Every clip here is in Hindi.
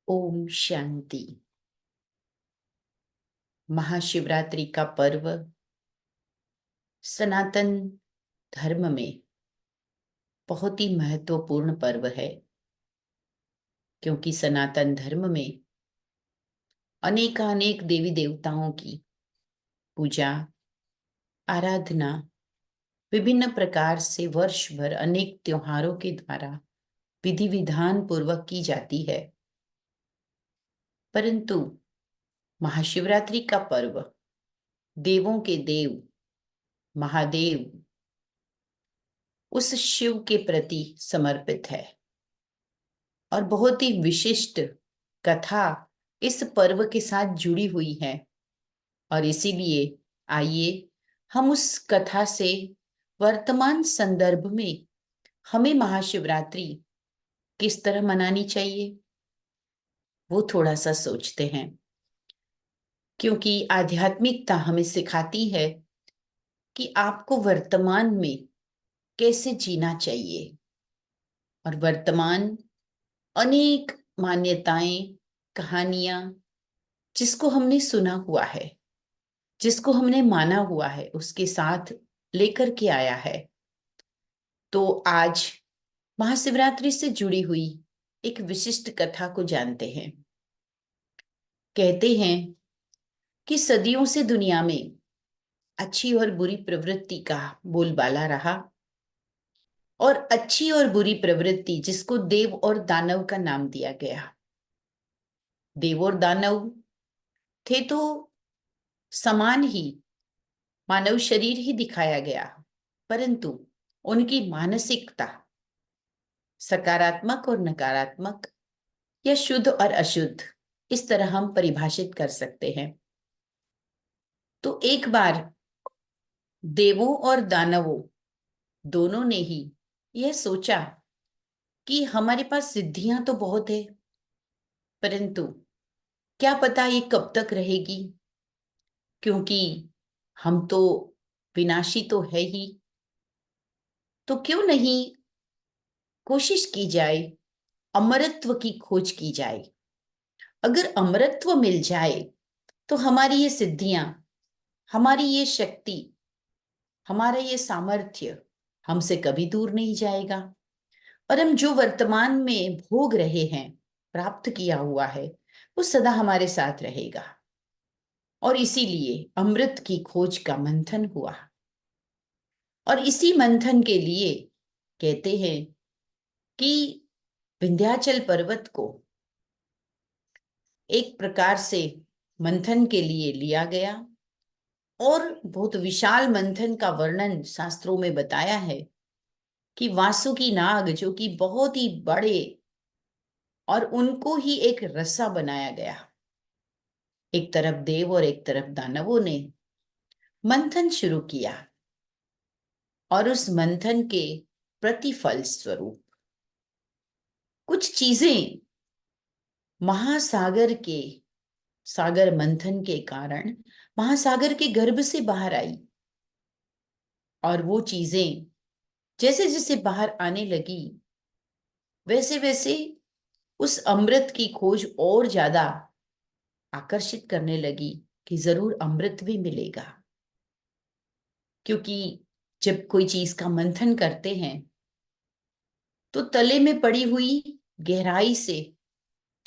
ओम शांति। महाशिवरात्रि का पर्व सनातन धर्म में बहुत ही महत्वपूर्ण पर्व है, क्योंकि सनातन धर्म में अनेकानेक देवी देवताओं की पूजा आराधना विभिन्न प्रकार से वर्ष भर अनेक त्योहारों के द्वारा विधि विधान पूर्वक की जाती है। परंतु महाशिवरात्रि का पर्व देवों के देव महादेव उस शिव के प्रति समर्पित है और बहुत ही विशिष्ट कथा इस पर्व के साथ जुड़ी हुई है। और इसीलिए आइए हम उस कथा से वर्तमान संदर्भ में हमें महाशिवरात्रि किस तरह मनानी चाहिए वो थोड़ा सा सोचते हैं, क्योंकि आध्यात्मिकता हमें सिखाती है कि आपको वर्तमान में कैसे जीना चाहिए। और वर्तमान अनेक मान्यताएं, कहानियां जिसको हमने सुना हुआ है, जिसको हमने माना हुआ है, उसके साथ लेकर के आया है। तो आज महाशिवरात्रि से जुड़ी हुई एक विशिष्ट कथा को जानते हैं। कहते हैं कि सदियों से दुनिया में अच्छी और बुरी प्रवृत्ति का बोलबाला रहा, और अच्छी और बुरी प्रवृत्ति जिसको देव और दानव का नाम दिया गया। देव और दानव थे तो समान ही, मानव शरीर ही दिखाया गया, परंतु उनकी मानसिकता सकारात्मक और नकारात्मक या शुद्ध और अशुद्ध, इस तरह हम परिभाषित कर सकते हैं। तो एक बार देवों और दानवों दोनों ने ही यह सोचा कि हमारे पास सिद्धियां तो बहुत है, परंतु क्या पता ये कब तक रहेगी, क्योंकि हम तो विनाशी तो है ही। तो क्यों नहीं कोशिश की जाए, अमरत्व की खोज की जाए। अगर अमरत्व मिल जाए तो हमारी ये सिद्धियां, हमारी ये शक्ति, हमारा ये सामर्थ्य हमसे कभी दूर नहीं जाएगा, और हम जो वर्तमान में भोग रहे हैं, प्राप्त किया हुआ है, वो सदा हमारे साथ रहेगा। और इसीलिए अमृत की खोज का मंथन हुआ। और इसी मंथन के लिए कहते हैं कि विंध्याचल पर्वत को एक प्रकार से मंथन के लिए लिया गया, और बहुत विशाल मंथन का वर्णन शास्त्रों में बताया है कि वासुकी नाग, जो कि बहुत ही बड़े, और उनको ही एक रस्सा बनाया गया। एक तरफ देव और एक तरफ दानवों ने मंथन शुरू किया, और उस मंथन के प्रतिफल स्वरूप कुछ चीजें महासागर के सागर मंथन के कारण महासागर के गर्भ से बाहर आई। और वो चीजें जैसे जैसे बाहर आने लगी, वैसे वैसे उस अमृत की खोज और ज्यादा आकर्षित करने लगी कि जरूर अमृत भी मिलेगा। क्योंकि जब कोई चीज का मंथन करते हैं तो तले में पड़ी हुई गहराई से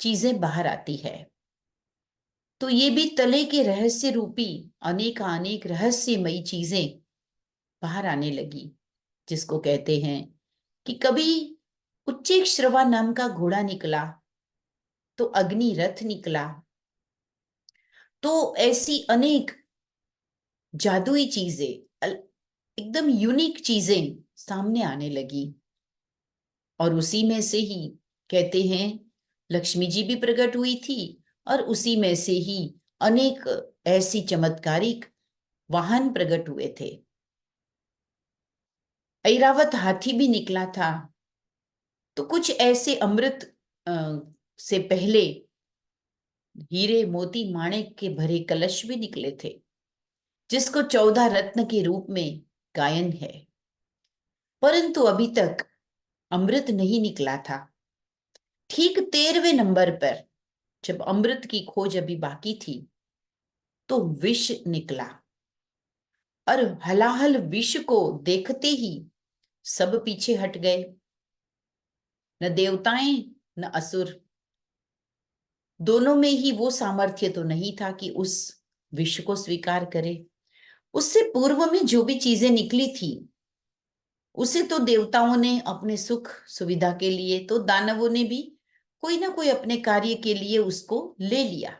चीजें बाहर आती है। तो ये भी तले के रहस्य रूपी अनेक रहस्यमयी चीजें बाहर आने लगी, जिसको कहते हैं कि कभी उच्चेक श्रवा नाम का घोड़ा निकला, तो अग्नि रथ निकला। तो ऐसी अनेक जादुई चीजें, एकदम यूनिक चीजें सामने आने लगी। और उसी में से ही कहते हैं लक्ष्मी जी भी प्रकट हुई थी, और उसी में से ही अनेक ऐसी चमत्कारिक वाहन प्रकट हुए थे। ऐरावत हाथी भी निकला था। तो कुछ ऐसे अमृत से पहले हीरे मोती माणिक के भरे कलश भी निकले थे, जिसको 14 रत्न के रूप में गायन है। परंतु अभी तक अमृत नहीं निकला था। ठीक 13वें नंबर पर जब अमृत की खोज अभी बाकी थी तो विष निकला, और हलाहल विष को देखते ही सब पीछे हट गए। न देवताएं न असुर, दोनों में ही वो सामर्थ्य तो नहीं था कि उस विष को स्वीकार करे। उससे पूर्व में जो भी चीजें निकली थी उसे तो देवताओं ने अपने सुख सुविधा के लिए, तो दानवों ने भी कोई ना कोई अपने कार्य के लिए उसको ले लिया।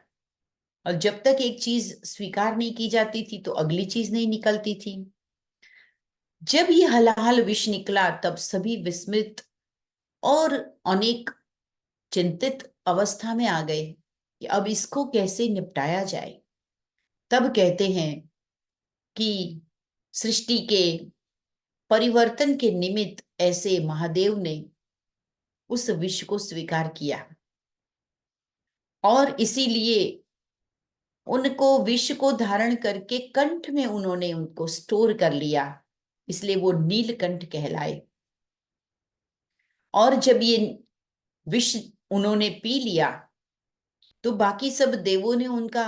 और जब तक एक चीज स्वीकार नहीं की जाती थी तो अगली चीज नहीं निकलती थी। जब ये हलाहल विष निकला तब सभी विस्मित और अनेक चिंतित अवस्था में आ गए कि अब इसको कैसे निपटाया जाए। तब कहते हैं कि सृष्टि के परिवर्तन के निमित्त ऐसे महादेव ने उस विष को स्वीकार किया, और इसीलिए उनको विष को धारण करके कंठ में उन्होंने उनको स्टोर कर लिया, इसलिए वो नीलकंठ कहलाए। और जब ये विष उन्होंने पी लिया तो बाकी सब देवों ने उनका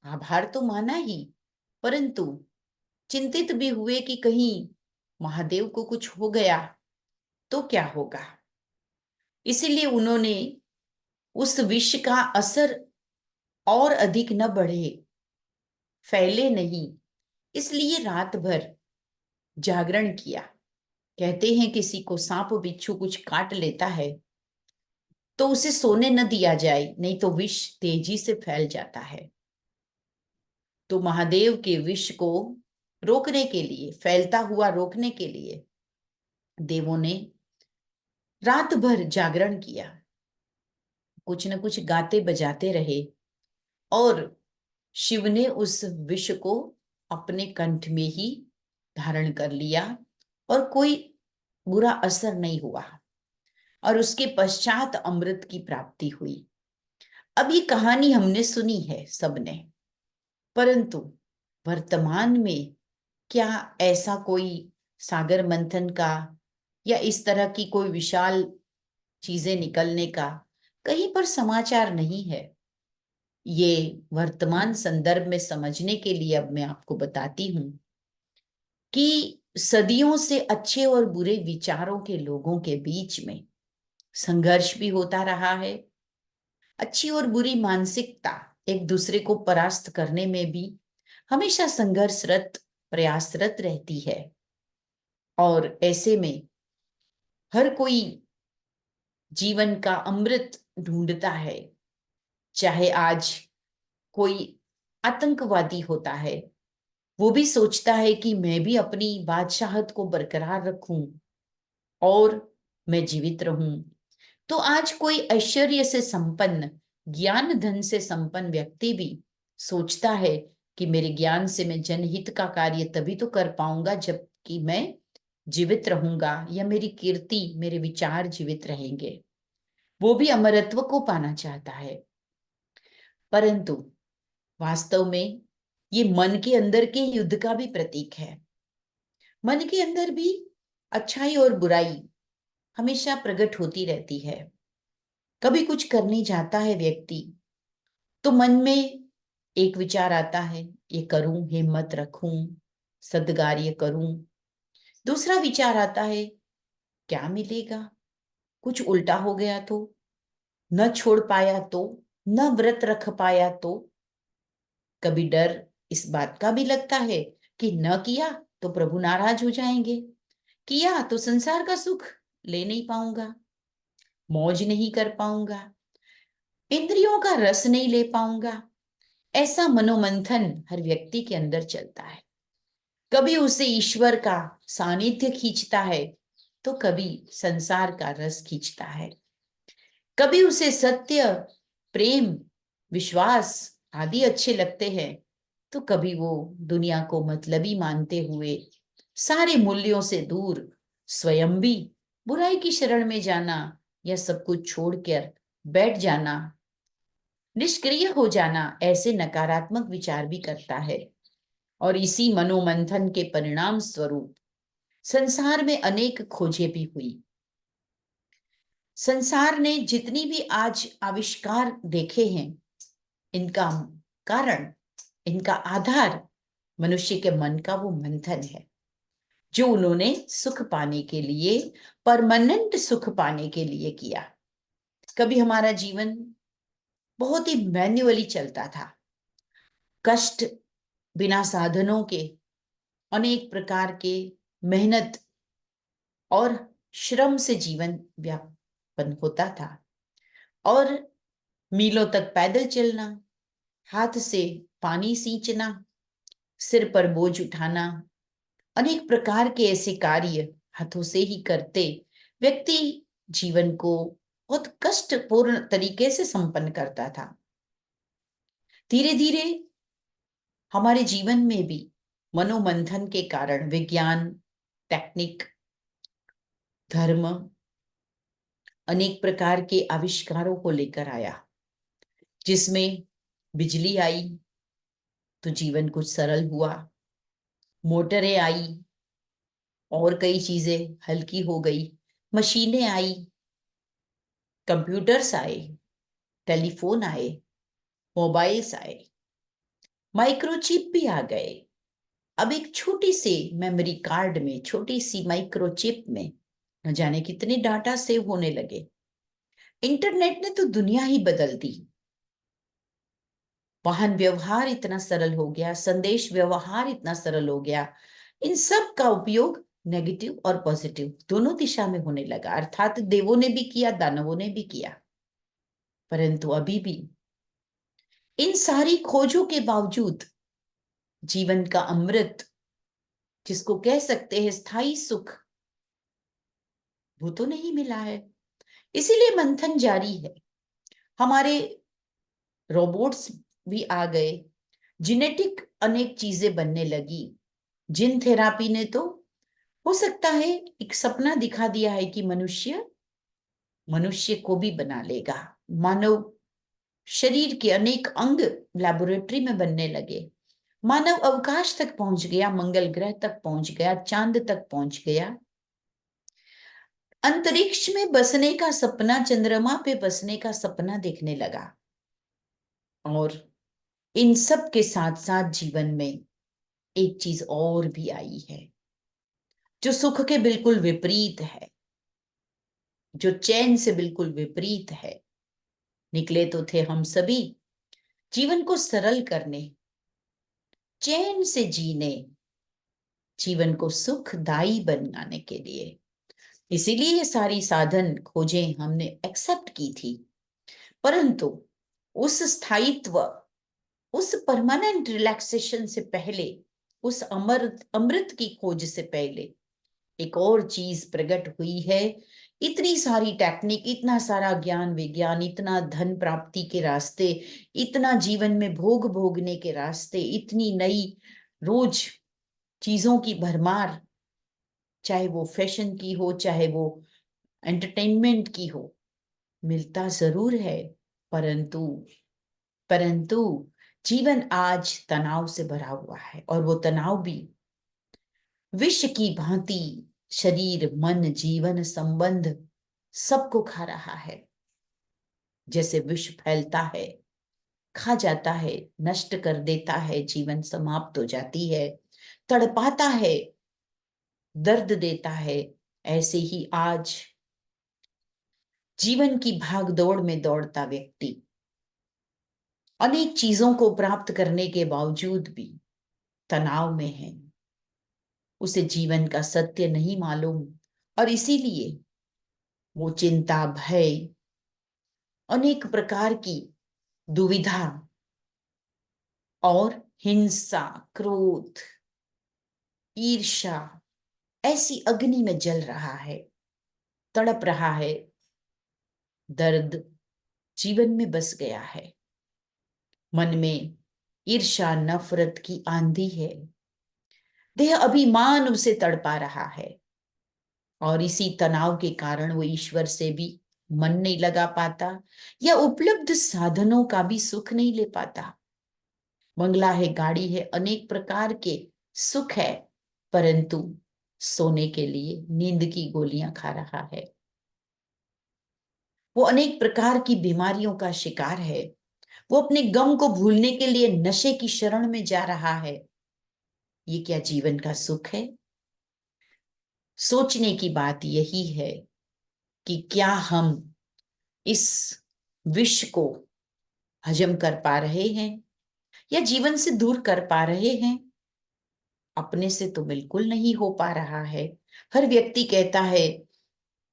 आभार तो माना ही, परंतु चिंतित भी हुए कि कहीं महादेव को कुछ हो गया तो क्या होगा। इसीलिए उन्होंने उस विष का असर और अधिक न बढ़े, फैले नहीं, इसलिए रात भर जागरण किया। कहते हैं किसी को सांप बिच्छू कुछ काट लेता है तो उसे सोने न दिया जाए, नहीं तो विष तेजी से फैल जाता है। तो महादेव के विष को रोकने के लिए, फैलता हुआ रोकने के लिए देवों ने रात भर जागरण किया, कुछ न कुछ गाते बजाते रहे, और शिव ने उस विष को अपने कंठ में ही धारण कर लिया और कोई बुरा असर नहीं हुआ, और उसके पश्चात अमृत की प्राप्ति हुई। अब ये कहानी हमने सुनी है सबने, परंतु वर्तमान में क्या ऐसा कोई सागर मंथन का या इस तरह की कोई विशाल चीजें निकलने का कहीं पर समाचार नहीं है। ये वर्तमान संदर्भ में समझने के लिए अब मैं आपको बताती हूं कि सदियों से अच्छे और बुरे विचारों के लोगों के बीच में संघर्ष भी होता रहा है। अच्छी और बुरी मानसिकता एक दूसरे को परास्त करने में भी हमेशा संघर्षरत, प्रयासरत रहती है। और ऐसे में हर कोई जीवन का अमृत ढूंढता है। चाहे आज कोई आतंकवादी होता है, वो भी सोचता है कि मैं भी अपनी बादशाहत को बरकरार रखूं और मैं जीवित रहूं। तो आज कोई ऐश्वर्य से संपन्न, ज्ञान धन से संपन्न व्यक्ति भी सोचता है कि मेरे ज्ञान से मैं जनहित का कार्य तभी तो कर पाऊंगा जबकि मैं जीवित रहूंगा, या मेरी कीर्ति, मेरे विचार जीवित रहेंगे। वो भी अमरत्व को पाना चाहता है। परंतु वास्तव में ये मन के अंदर के युद्ध का भी प्रतीक है। मन के अंदर भी अच्छाई और बुराई हमेशा प्रकट होती रहती है। कभी कुछ करने जाता है व्यक्ति तो मन में एक विचार आता है, ये करूं, हिम्मत रखूं, सद्कार्य करूं। दूसरा विचार आता है, क्या मिलेगा, कुछ उल्टा हो गया तो, न छोड़ पाया तो, न व्रत रख पाया तो। कभी डर इस बात का भी लगता है कि न किया तो प्रभु नाराज हो जाएंगे, किया तो संसार का सुख ले नहीं पाऊंगा, मौज नहीं कर पाऊंगा, इंद्रियों का रस नहीं ले पाऊंगा। ऐसा मनोमंथन हर व्यक्ति के अंदर चलता है। कभी उसे ईश्वर का सानिध्य खींचता है तो कभी संसार का रस खींचता है। कभी उसे सत्य, प्रेम, विश्वास आदि अच्छे लगते हैं तो कभी वो दुनिया को मतलबी मानते हुए सारे मूल्यों से दूर स्वयं भी बुराई की शरण में जाना या सब कुछ छोड़कर बैठ जाना, निष्क्रिय हो जाना, ऐसे नकारात्मक विचार भी करता है। और इसी मनोमंथन के परिणाम स्वरूप संसार में अनेक खोजें भी हुई। संसार ने जितनी भी आज आविष्कार देखे हैं, इनका कारण, इनका आधार मनुष्य के मन का वो मंथन है, जो उन्होंने सुख पाने के लिए, परमानेंट सुख पाने के लिए किया। कभी हमारा जीवन बहुत ही मैन्युअली चलता था, कष्ट, बिना साधनों के, अनेक प्रकार के मेहनत और श्रम से जीवन व्यापन होता था, और मीलों तक पैदल चलना, हाथ से पानी सींचना, सिर पर बोझ उठाना, अनेक प्रकार के ऐसे कार्य हाथों से ही करते व्यक्ति जीवन को बहुत कष्टपूर्ण तरीके से संपन्न करता था। धीरे धीरे हमारे जीवन में भी मनोमंथन के कारण विज्ञान, टेक्निक, धर्म अनेक प्रकार के आविष्कारों को लेकर आया, जिसमें बिजली आई तो जीवन कुछ सरल हुआ, मोटरें आई और कई चीजें हल्की हो गई, मशीनें आई, कंप्यूटर्स आए, टेलीफोन आए, मोबाइल्स आए, माइक्रोचिप भी आ गए। अब एक छोटी सी मेमोरी कार्ड में, छोटी सी माइक्रोचिप में न जाने कितने डाटा सेव होने लगे। इंटरनेट ने तो दुनिया ही बदल दी। वाहन व्यवहार इतना सरल हो गया, संदेश व्यवहार इतना सरल हो गया, इन सब का उपयोग नेगेटिव और पॉजिटिव दोनों दिशा में होने लगा। अर्थात देवों ने भी किया, दानवों ने भी किया। परंतु अभी भी इन सारी खोजों के बावजूद जीवन का अमृत, जिसको कह सकते हैं स्थायी सुख, वो तो नहीं मिला है। इसीलिए मंथन जारी है। हमारे रोबोट्स भी आ गए, जेनेटिक अनेक चीजें बनने लगी। जिन थेरापी ने तो हो सकता है एक सपना दिखा दिया है कि मनुष्य मनुष्य को भी बना लेगा। मानव शरीर के अनेक अंग लैबोरेटरी में बनने लगे। मानव अवकाश तक पहुंच गया, मंगल ग्रह तक पहुंच गया, चांद तक पहुंच गया, अंतरिक्ष में बसने का सपना, चंद्रमा पे बसने का सपना देखने लगा। और इन सब के साथ साथ जीवन में एक चीज और भी आई है, जो सुख के बिल्कुल विपरीत है, जो चैन से बिल्कुल विपरीत है। निकले तो थे हम सभी जीवन को सरल करने, चैन से जीने, जीवन को सुखदायी बनाने के लिए। इसीलिए ये सारी साधन खोजें हमने एक्सेप्ट की थी। परंतु उस स्थायित्व, उस परमानेंट रिलैक्सेशन से पहले, उस अमृत की खोज से पहले एक और चीज प्रकट हुई है। इतनी सारी टेक्निक, इतना सारा ज्ञान विज्ञान, इतना धन प्राप्ति के रास्ते, इतना जीवन में भोग भोगने के रास्ते, इतनी नई रोज चीजों की भरमार, चाहे वो फैशन की हो, चाहे वो एंटरटेनमेंट की हो, मिलता जरूर है। परंतु परंतु जीवन आज तनाव से भरा हुआ है, और वो तनाव भी विष की भांति शरीर, मन, जीवन, संबंध सबको खा रहा है। जैसे विष फैलता है, खा जाता है, नष्ट कर देता है, जीवन समाप्त हो जाती है, तड़पाता है, दर्द देता है। ऐसे ही आज जीवन की भाग दौड़ में दौड़ता व्यक्ति अनेक चीजों को प्राप्त करने के बावजूद भी तनाव में है। उसे जीवन का सत्य नहीं मालूम, और इसीलिए वो चिंता, भय, अनेक प्रकार की दुविधा और हिंसा, क्रोध, ईर्ष्या ऐसी अग्नि में जल रहा है, तड़प रहा है। दर्द जीवन में बस गया है। मन में ईर्ष्या, नफरत की आंधी है। देह अभिमान उसे तड़पा रहा है, और इसी तनाव के कारण वो ईश्वर से भी मन नहीं लगा पाता, या उपलब्ध साधनों का भी सुख नहीं ले पाता। बंगला है, गाड़ी है, अनेक प्रकार के सुख है, परंतु सोने के लिए नींद की गोलियां खा रहा है। वो अनेक प्रकार की बीमारियों का शिकार है, वो अपने गम को भूलने के लिए नशे की शरण में जा रहा है। ये क्या जीवन का सुख है? सोचने की बात यही है कि क्या हम इस विष को हजम कर पा रहे हैं या जीवन से दूर कर पा रहे हैं? अपने से तो बिल्कुल नहीं हो पा रहा है। हर व्यक्ति कहता है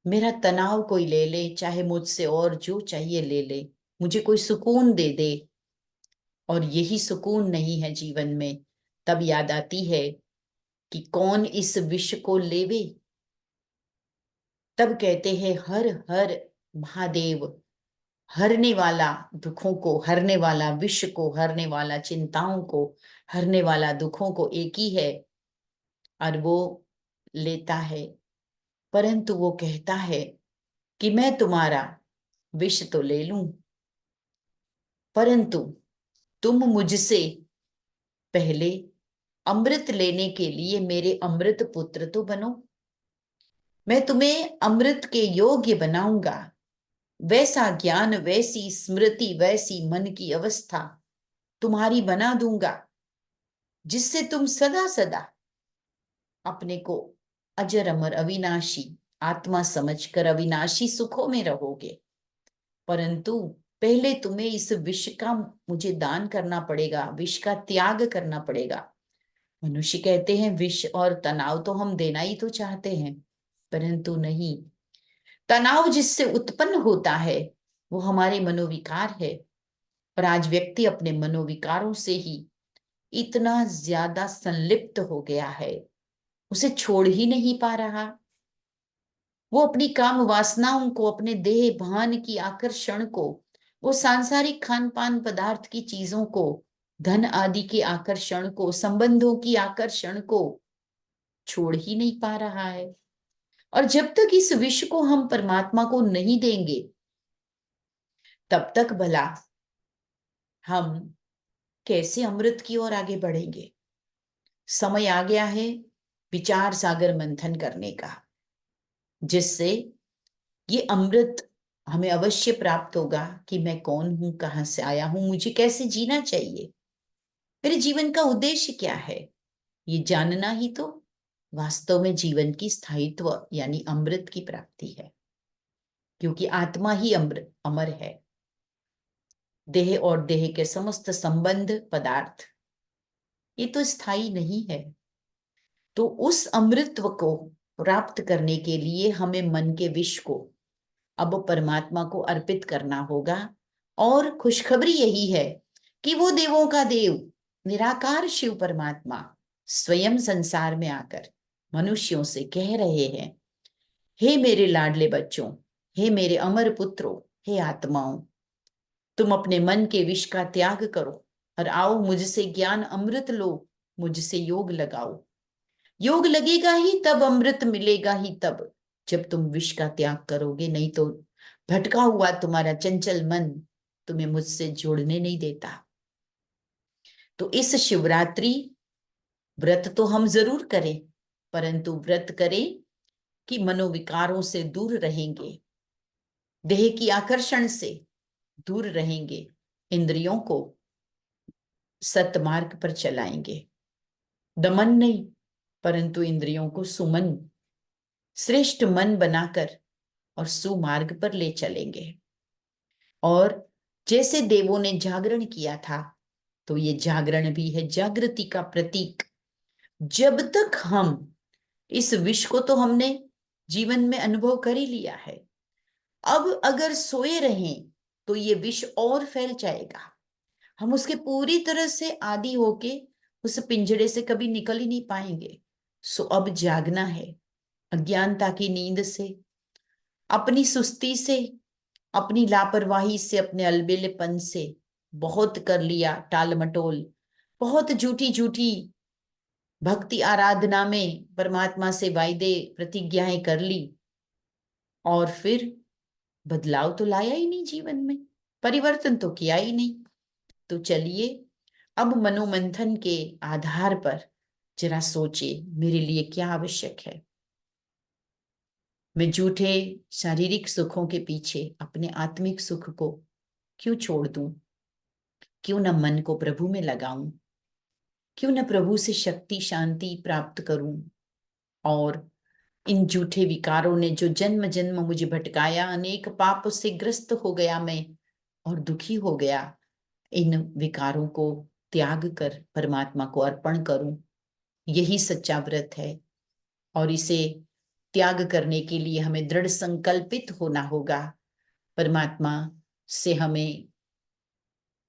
मेरा तनाव कोई ले ले, चाहे मुझसे और जो चाहिए ले ले, मुझे कोई सुकून दे दे। और यही सुकून नहीं है जीवन में, तब याद आती है कि कौन इस विष को लेवे। तब कहते हैं हर हर महादेव, हरने वाला, दुखों को हरने वाला, विष को हरने वाला, चिंताओं को हरने वाला, दुखों को एक ही है और वो लेता है। परंतु वो कहता है कि मैं तुम्हारा विष तो ले लूं, परंतु तुम मुझसे पहले अमृत लेने के लिए मेरे अमृत पुत्र तो बनो। मैं तुम्हें अमृत के योग्य बनाऊंगा। वैसा ज्ञान, वैसी स्मृति, वैसी मन की अवस्था तुम्हारी बना दूंगा जिससे तुम सदा सदा अपने को अजर अमर अविनाशी आत्मा समझकर अविनाशी सुखों में रहोगे। परंतु पहले तुम्हें इस विष का मुझे दान करना पड़ेगा, विष का त्याग करना पड़ेगा। मनुष्य कहते हैं विष और तनाव तो हम देना ही तो चाहते हैं, परंतु नहीं। तनाव जिससे उत्पन्न होता है वो हमारे मनोविकार है। और आज व्यक्ति अपने मनोविकारों से ही इतना ज्यादा संलिप्त हो गया है, उसे छोड़ ही नहीं पा रहा। वो अपनी काम वासनाओं को, अपने देह भान की आकर्षण को, वो सांसारिक खान पान पदार्थ की चीजों को, धन आदि के आकर्षण को, संबंधों की आकर्षण को छोड़ ही नहीं पा रहा है। और जब तक इस विश्व को हम परमात्मा को नहीं देंगे तब तक भला हम कैसे अमृत की ओर आगे बढ़ेंगे? समय आ गया है विचार सागर मंथन करने का, जिससे ये अमृत हमें अवश्य प्राप्त होगा कि मैं कौन हूं, कहां से आया हूं, मुझे कैसे जीना चाहिए, मेरे जीवन का उद्देश्य क्या है। ये जानना ही तो वास्तव में जीवन की स्थायित्व यानी अमृत की प्राप्ति है। क्योंकि आत्मा ही अमृत अमर है। देह और देह के समस्त संबंध पदार्थ ये तो स्थायी नहीं है। तो उस अमृतत्व को प्राप्त करने के लिए हमें मन के विष को अब परमात्मा को अर्पित करना होगा। और खुशखबरी यही है कि वो देवों का देव निराकार शिव परमात्मा स्वयं संसार में आकर मनुष्यों से कह रहे हैं, हे मेरे लाडले बच्चों, हे मेरे अमर पुत्रों, हे आत्माओं, तुम अपने मन के विष का त्याग करो और आओ मुझसे ज्ञान अमृत लो, मुझसे योग लगाओ। योग लगेगा ही तब, अमृत मिलेगा ही तब जब तुम विष का त्याग करोगे। नहीं तो भटका हुआ तुम्हारा चंचल मन तुम्हें मुझसे जोड़ने नहीं देता। तो इस शिवरात्रि व्रत तो हम जरूर करें, परंतु व्रत करें कि मनोविकारों से दूर रहेंगे, देह की आकर्षण से दूर रहेंगे, इंद्रियों को सतमार्ग पर चलाएंगे। दमन नहीं, परंतु इंद्रियों को सुमन, श्रेष्ठ मन बनाकर और सुमार्ग पर ले चलेंगे। और जैसे देवों ने जागरण किया था, तो ये जागरण भी है जागृति का प्रतीक। जब तक हम इस विष को तो हमने जीवन में अनुभव कर ही लिया है, अब अगर सोए रहें तो ये विष और फैल जाएगा। हम उसके पूरी तरह से आदी होके उस पिंजड़े से कभी निकल ही नहीं पाएंगे। सो अब जागना है, अज्ञानता की नींद से, अपनी सुस्ती से, अपनी लापरवाही से, अपने अलबेलेपन से। बहुत कर लिया टाल मटोल, बहुत झूठी झूठी भक्ति आराधना में परमात्मा से वायदे प्रतिज्ञाएं कर ली और फिर बदलाव तो लाया ही नहीं जीवन में, परिवर्तन तो किया ही नहीं। तो चलिए अब मनोमंथन के आधार पर जरा सोचे मेरे लिए क्या आवश्यक है। मैं झूठे शारीरिक सुखों के पीछे अपने आत्मिक सुख को क्यों छोड़ दूं? क्यों न मन को प्रभु में लगाऊं? क्यों न प्रभु से शक्ति शांति प्राप्त करूं? और इन झूठे विकारों ने जो जन्म जन्म मुझे भटकाया, अनेक पाप से ग्रस्त हो गया मैं और दुखी हो गया। इन विकारों को त्याग कर परमात्मा को अर्पण करूं, यही सच्चा व्रत है। और इसे त्याग करने के लिए हमें दृढ़ संकल्पित होना होगा। परमात्मा से हमें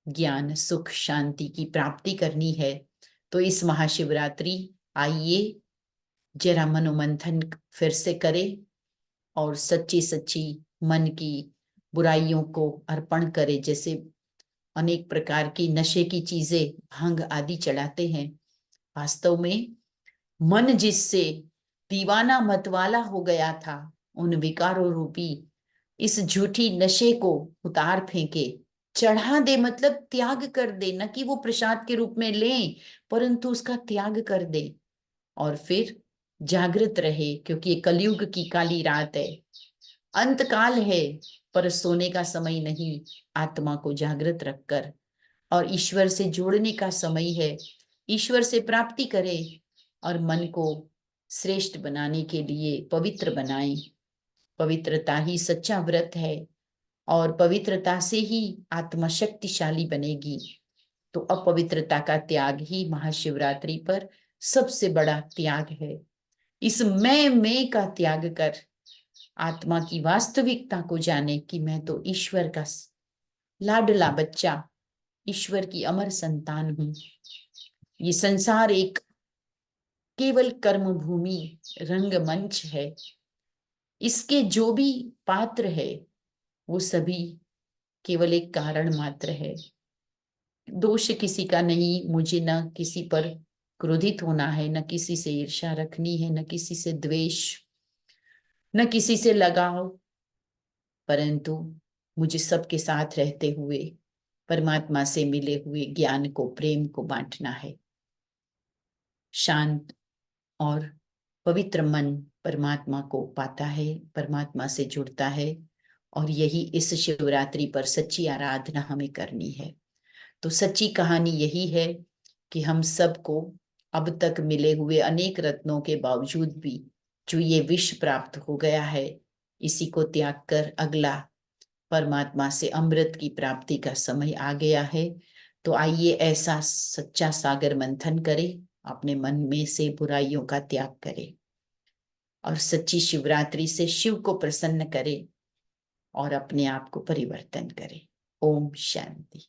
ज्ञान सुख शांति की प्राप्ति करनी है। तो इस महाशिवरात्रि आइए जरा मनोमंथन फिर से करें और सच्ची सच्ची मन की बुराइयों को अर्पण करें। जैसे अनेक प्रकार की नशे की चीजें भांग आदि चढ़ाते हैं, वास्तव में मन जिससे दीवाना मतवाला हो गया था, उन विकारों रूपी इस झूठी नशे को उतार फेंके, चढ़ा दे, मतलब त्याग कर दे। न कि वो प्रसाद के रूप में लें, परंतु उसका त्याग कर दे और फिर जागृत रहे, क्योंकि ये कलयुग की काली रात है, अंत काल है, पर सोने का समय नहीं। आत्मा को जागृत रखकर और ईश्वर से जोड़ने का समय है। ईश्वर से प्राप्ति करे और मन को श्रेष्ठ बनाने के लिए पवित्र बनाएं। पवित्रता ही सच्चा व्रत है और पवित्रता से ही आत्मा शक्तिशाली बनेगी। तो अपवित्रता का त्याग ही महाशिवरात्रि पर सबसे बड़ा त्याग है। इस मैं का त्याग कर आत्मा की वास्तविकता को जाने कि मैं तो ईश्वर का लाडला बच्चा, ईश्वर की अमर संतान हूं। ये संसार एक केवल कर्म भूमि रंगमंच है। इसके जो भी पात्र है वो सभी केवल एक कारण मात्र है। दोष किसी का नहीं, मुझे न किसी पर क्रोधित होना है, न किसी से ईर्ष्या रखनी है, न किसी से द्वेष, न किसी से लगाव, परंतु मुझे सबके साथ रहते हुए परमात्मा से मिले हुए ज्ञान को प्रेम को बांटना है। शांत और पवित्र मन परमात्मा को पाता है, परमात्मा से जुड़ता है और यही इस शिवरात्रि पर सच्ची आराधना हमें करनी है। तो सच्ची कहानी यही है कि हम सबको अब तक मिले हुए अनेक रत्नों के बावजूद भी जो ये विष प्राप्त हो गया है, इसी को त्याग कर अगला परमात्मा से अमृत की प्राप्ति का समय आ गया है। तो आइए ऐसा सच्चा सागर मंथन करें, अपने मन में से बुराइयों का त्याग करें और सच्ची शिवरात्रि से शिव को प्रसन्न करें और अपने आप को परिवर्तन करें। ओम शांति।